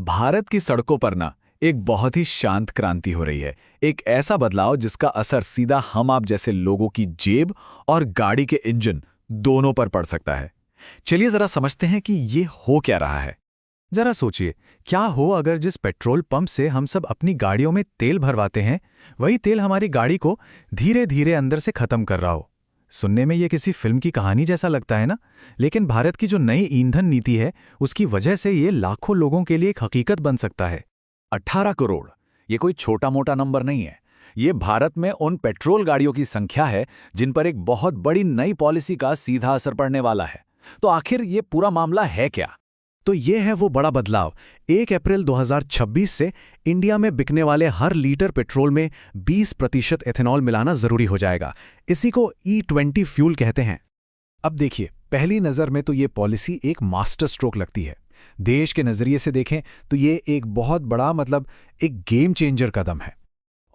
भारत की सड़कों पर ना एक बहुत ही शांत क्रांति हो रही है। एक ऐसा बदलाव जिसका असर सीधा हम आप जैसे लोगों की जेब और गाड़ी के इंजन दोनों पर पड़ सकता है। चलिए जरा समझते हैं कि ये हो क्या रहा है। जरा सोचिए, क्या हो अगर जिस पेट्रोल पंप से हम सब अपनी गाड़ियों में तेल भरवाते हैं, वही तेल हमारी गाड़ी को धीरे धीरे अंदर से खत्म कर रहा हो। सुनने में ये किसी फिल्म की कहानी जैसा लगता है ना, लेकिन भारत की जो नई ईंधन नीति है, उसकी वजह से ये लाखों लोगों के लिए एक हकीकत बन सकता है। 18 करोड़, ये कोई छोटा मोटा नंबर नहीं है। ये भारत में उन पेट्रोल गाड़ियों की संख्या है जिन पर एक बहुत बड़ी नई पॉलिसी का सीधा असर पड़ने वाला है। तो आखिर ये पूरा मामला है क्या? तो ये है वो बड़ा बदलाव। 1 अप्रैल 2026 से इंडिया में बिकने वाले हर लीटर पेट्रोल में 20% एथेनॉल मिलाना जरूरी हो जाएगा। इसी को E20 फ्यूल कहते हैं। अब देखिए, पहली नज़र में तो ये पॉलिसी एक मास्टर स्ट्रोक लगती है। देश के नज़रिए से देखें तो ये एक बहुत बड़ा एक गेम चेंजर कदम है।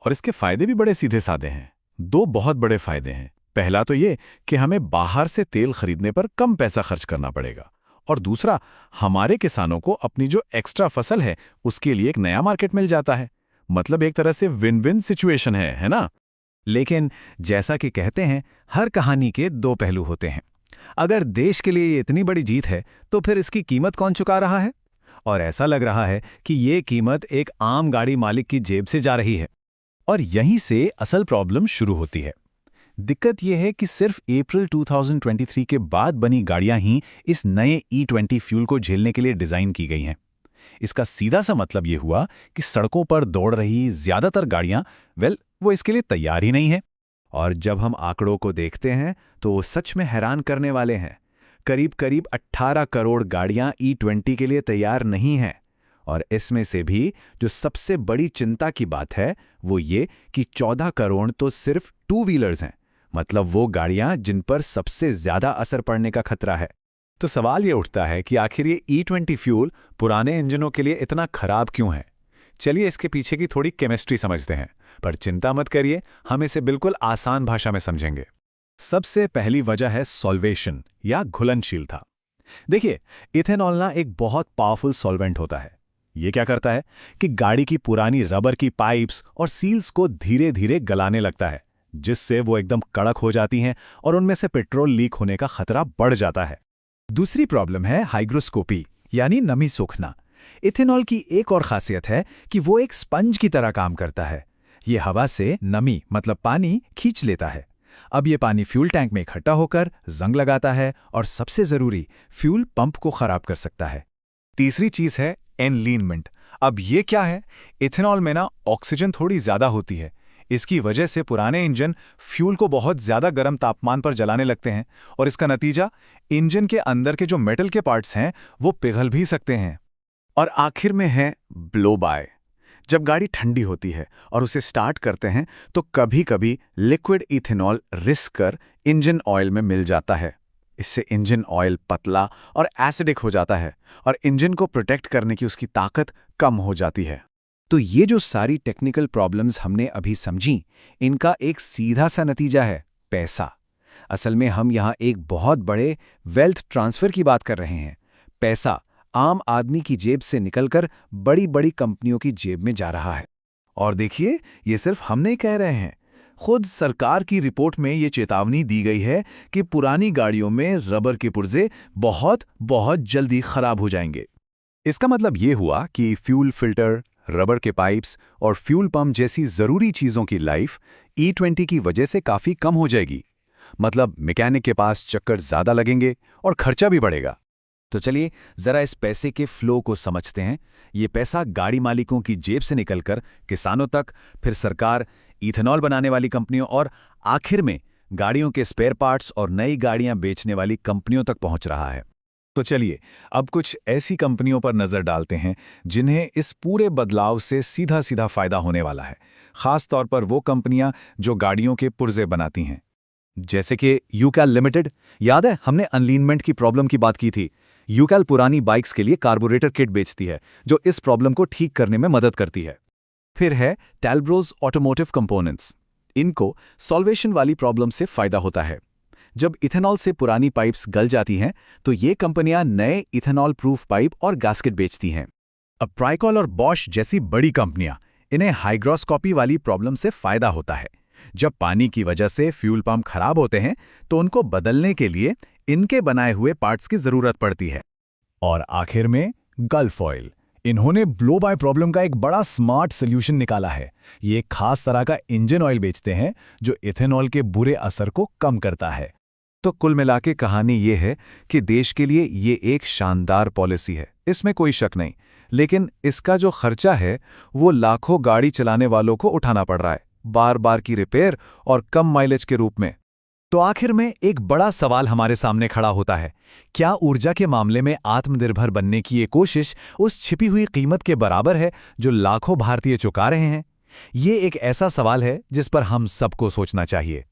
और इसके फायदे भी बड़े सीधे साधे हैं। 2 बहुत बड़े फायदे हैं। पहला तो ये कि हमें बाहर से तेल खरीदने पर कम पैसा खर्च करना पड़ेगा, और दूसरा, हमारे किसानों को अपनी जो एक्स्ट्रा फसल है उसके लिए एक नया मार्केट मिल जाता है। मतलब एक तरह से विन विन सिचुएशन है ना? लेकिन जैसा कि कहते हैं, हर कहानी के 2 पहलू होते हैं। अगर देश के लिए ये इतनी बड़ी जीत है, तो फिर इसकी कीमत कौन चुका रहा है? और ऐसा लग रहा है कि ये कीमत एक आम गाड़ी मालिक की जेब से जा रही है। और यहीं से असल प्रॉब्लम शुरू होती है। दिक्कत यह है कि सिर्फ अप्रैल 2023 के बाद बनी गाड़ियां ही इस नए E20 फ्यूल को झेलने के लिए डिज़ाइन की गई हैं। इसका सीधा सा मतलब ये हुआ कि सड़कों पर दौड़ रही ज़्यादातर गाड़ियां वो इसके लिए तैयार ही नहीं है। और जब हम आंकड़ों को देखते हैं तो वो सच में हैरान करने वाले हैं। करीब 18 करोड़ गाड़ियां E20 के लिए तैयार नहीं हैं। और इसमें से भी जो सबसे बड़ी चिंता की बात है वो ये कि 14 करोड़ तो सिर्फ 2 व्हीलर्स हैं। मतलब वो गाड़ियां जिन पर सबसे ज्यादा असर पड़ने का खतरा है। तो सवाल ये उठता है कि आखिर ये E20 फ्यूल पुराने इंजनों के लिए इतना खराब क्यों है? चलिए इसके पीछे की थोड़ी केमिस्ट्री समझते हैं। पर चिंता मत करिए, हम इसे बिल्कुल आसान भाषा में समझेंगे। सबसे पहली वजह है सॉल्वेशन या घुलनशीलता। देखिए, इथेनॉल ना एक बहुत पावरफुल सॉल्वेंट होता है। ये क्या करता है कि गाड़ी की पुरानी रबर की पाइप्स और सील्स को धीरे धीरे गलाने लगता है, जिससे वो एकदम कड़क हो जाती हैं और उनमें से पेट्रोल लीक होने का खतरा बढ़ जाता है। दूसरी प्रॉब्लम है हाइग्रोस्कोपी यानी नमी सोखना। इथेनॉल की एक और खासियत है कि वो एक स्पंज की तरह काम करता है। ये हवा से नमी पानी खींच लेता है। अब ये पानी फ्यूल टैंक में इकट्ठा होकर जंग लगाता है और सबसे जरूरी, फ्यूल पंप को खराब कर सकता है। तीसरी चीज है एनलीनमेंट। अब ये क्या है? इथेनॉल में ना ऑक्सीजन थोड़ी ज्यादा होती है। इसकी वजह से पुराने इंजन फ्यूल को बहुत ज्यादा गर्म तापमान पर जलाने लगते हैं, और इसका नतीजा, इंजन के अंदर के जो मेटल के पार्ट्स हैं वो पिघल भी सकते हैं। और आखिर में है ब्लो बाय। जब गाड़ी ठंडी होती है और उसे स्टार्ट करते हैं तो कभी-कभी लिक्विड इथेनॉल रिस्क कर इंजन ऑयल में मिल जाता है। इससे इंजन ऑयल पतला और एसिडिक हो जाता है और इंजन को प्रोटेक्ट करने की उसकी ताकत कम हो जाती है। तो ये जो सारी टेक्निकल प्रॉब्लम्स हमने अभी समझी, इनका एक सीधा सा नतीजा है पैसा। असल में हम यहाँ एक बहुत बड़े वेल्थ ट्रांसफर की बात कर रहे हैं। पैसा आम आदमी की जेब से निकलकर बड़ी बड़ी कंपनियों की जेब में जा रहा है। और देखिए, ये सिर्फ हम नहीं कह रहे हैं। खुद सरकार की रिपोर्ट में ये चेतावनी दी गई है कि पुरानी गाड़ियों में रबर के पुर्जे बहुत बहुत जल्दी खराब हो जाएंगे। इसका मतलब ये हुआ कि फ्यूल फिल्टर, रबर के पाइप्स और फ्यूल पंप जैसी जरूरी चीजों की लाइफ E20 की वजह से काफी कम हो जाएगी। मतलब मैकेनिक के पास चक्कर ज्यादा लगेंगे और खर्चा भी बढ़ेगा। तो चलिए जरा इस पैसे के फ्लो को समझते हैं। ये पैसा गाड़ी मालिकों की जेब से निकलकर किसानों तक, फिर सरकार, इथेनॉल बनाने वाली कंपनियों और आखिर में गाड़ियों के स्पेयर पार्ट्स और नई गाड़ियां बेचने वाली कंपनियों तक पहुंच रहा है। तो चलिए अब कुछ ऐसी कंपनियों पर नजर डालते हैं जिन्हें इस पूरे बदलाव से सीधा सीधा फायदा होने वाला है। खास तौर पर वो कंपनियां जो गाड़ियों के पुर्जे बनाती हैं, जैसे कि यूकैल लिमिटेड। याद है, हमने अनलीनमेंट की प्रॉब्लम की बात की थी। यूकैल पुरानी बाइक्स के लिए कार्बोरेटर किट बेचती है जो इस प्रॉब्लम को ठीक करने में मदद करती है। फिर है टैलब्रोज ऑटोमोटिव कंपोनेंट्स। इनको सॉल्वेशन वाली प्रॉब्लम से फायदा होता है। जब इथेनॉल से पुरानी पाइप्स गल जाती हैं तो ये कंपनियां नए इथेनॉल प्रूफ पाइप और गैस्केट बेचती हैं। अब ट्राइकॉल और बॉश जैसी बड़ी कंपनियां, इन्हें हाइग्रोस्कोपी वाली प्रॉब्लम से फायदा होता है। जब पानी की वजह से फ्यूल पंप खराब होते हैं तो उनको बदलने के लिए इनके बनाए हुए पार्ट्स की जरूरत पड़ती है। और आखिर में गल्फ ऑयल, इन्होंने ब्लो बाय प्रॉब्लम का एक बड़ा स्मार्ट सोल्यूशन निकाला है। ये एक खास तरह का इंजन ऑयल बेचते हैं जो इथेनॉल के बुरे असर को कम करता है। तो कुल मिलाके कहानी ये है कि देश के लिए ये एक शानदार पॉलिसी है, इसमें कोई शक नहीं, लेकिन इसका जो खर्चा है वो लाखों गाड़ी चलाने वालों को उठाना पड़ रहा है, बार बार की रिपेयर और कम माइलेज के रूप में। तो आखिर में एक बड़ा सवाल हमारे सामने खड़ा होता है, क्या ऊर्जा के मामले में आत्मनिर्भर बनने की ये कोशिश उस छिपी हुई कीमत के बराबर है जो लाखों भारतीय चुका रहे हैं? ये एक ऐसा सवाल है जिस पर हम सबको सोचना चाहिए।